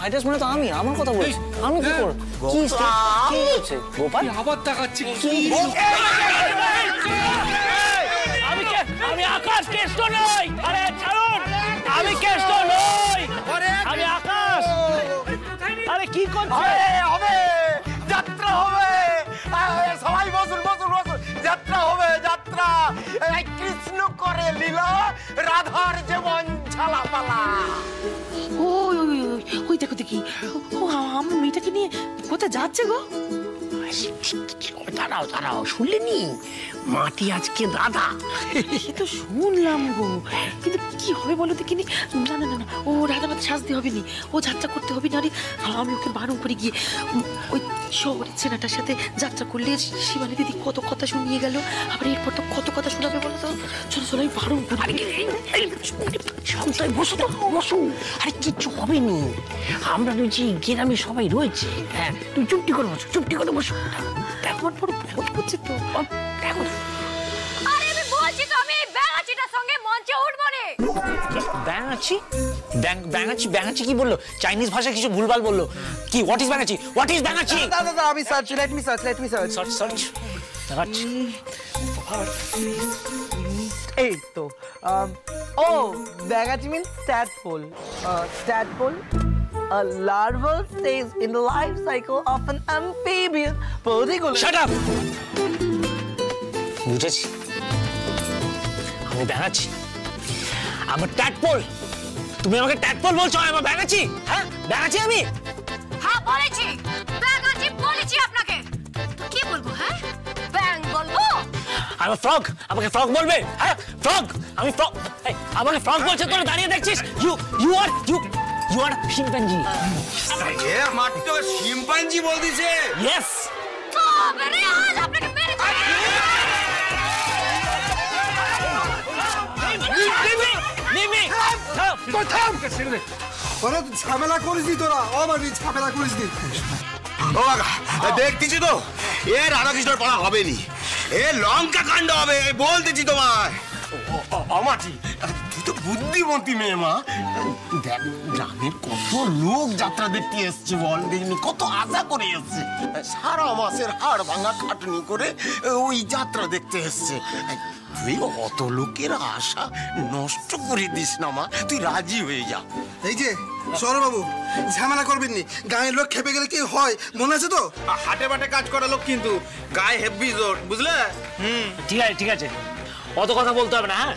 Virus মানে তো আমি, আমার কথা বলছি। আমি কি করব? কি হচ্ছে গোপাল? আবার তাকাচ্ছি কি? আমি আকাশ, কেষ্ট নই। আরে ছাড়ুন, আমি কেষ্ট নই, আমি আকাশ। আরে কি করছে? হবে যাত্রা হবে, সবাই বসুন বসুন বসুন, যাত্রা হবে যাত্রা। কৃষ্ণ করে লীলা, রাধার যেমন ঝালাপালা। ওই ওই ওই ওই দেখো দেখি, ও আমার মেয়েটাকে নিয়ে কোথায় যাচ্ছে গো? দাঁড়াও দাঁড়াও, শুনলেনি মাটি আজকে দাদা? সে তো শুনলাম গো, কিন্তু কি হবে বলো দেখিনি। না না না না, ও রাধাবাদ সাজতে হবে নি, ও যাত্রা করতে হবে না। আমি ওকে বারণ করে গিয়ে ওই শহরের ছেলেটার সাথে যাত্রা করলে শিবানী দিদি কত কথা শুনিয়ে গেল, আবার এরপর তো কত কথা শোনাবে বলো তো। চলো চলো, আমি বারণ করি। বসো তো বসো, আরে কিচ্ছু হবে নি, আমরা রয়েছি, গ্রামে সবাই রয়েছে। হ্যাঁ তুই চুপটি করে বসো, চুপটি করে বসো। আমার বড় ভয় করছে তো। দেখো আরে আমি বলছি তো, আমি ব্যাঙাচিটার সঙ্গে মঞ্চে উঠবো রে। ব্যাঙাচি? ব্যাঙাচি? ব্যাঙাচি কি বললো? চাইনিজ ভাষায় কিছু ভুলভাল বললো। কি হোয়াট ইজ ব্যাঙাচি? হোয়াট ইজ ব্যাঙাচি? দাদা আমি search, let me search. Search search search. এই তো ও ব্যাঙাচি means tadpole. Tadpole, a larval stage in the life cycle of an amphibian, particularly. Shut up! বুঝেছি, আমি ব্যাঙাচি, আমার ট্যাডপোল। তুমি আমাকে ট্যাডপোল বলছো, আমার ব্যাঙাচি? হ্যাঁ ব্যাঙাচি আমি? হ্যাঁ বলেছি, ব্যাঙাচি বলেছি আপনাকে। কি বলবো? হ্যাঁ ব্যাঙ বলবো? আমি ফ্রগ, আমাকে ফ্রগ বলবে? হ্যাঁ ফ্রগ, আমি ফ্রগ। আমাকে ফ্রগ বলছে, তোরা দাঁড়িয়ে দেখছিস? You R chimpanzee. এ মাত্র শিম্পাঞ্জি বল দিছে। ইয়েস। তবে রে আজ আপনাকে মেরে ঝামেলা করিস তোরা, ঝামেলা করিস। ও দেখতেছি তো, এ রাধাকৃষ্ণের পড়া হবে নি, এ লঙ্কা কাণ্ড হবে, বলতেছি তোমায়। অমাটি, তুই তো বুদ্ধিমতী মেয়ে মা। দেখ গ্রামের কত লোক যাত্রা দেখতে এসছে, বল দেখিনি কত আশা করে এসছে, সারা মাসের হাড় ভাঙা খাটনি করে ওই যাত্রা দেখতে এসছে। তুই অত লোকের আশা নষ্ট করে দিস না মা, তুই রাজি হয়ে যা। এই যে সৌরবাবু, ঝামেলা করবেন নি, গায়ের লোক খেপে গেলে কি হয় মনে আছে তো? হাটে বাটে কাজ করা লোক কিন্তু গায়ে হেভি জোর, বুঝলে? ঠিক আছে ঠিক আছে, অত কথা বলতে হবে না। হ্যাঁ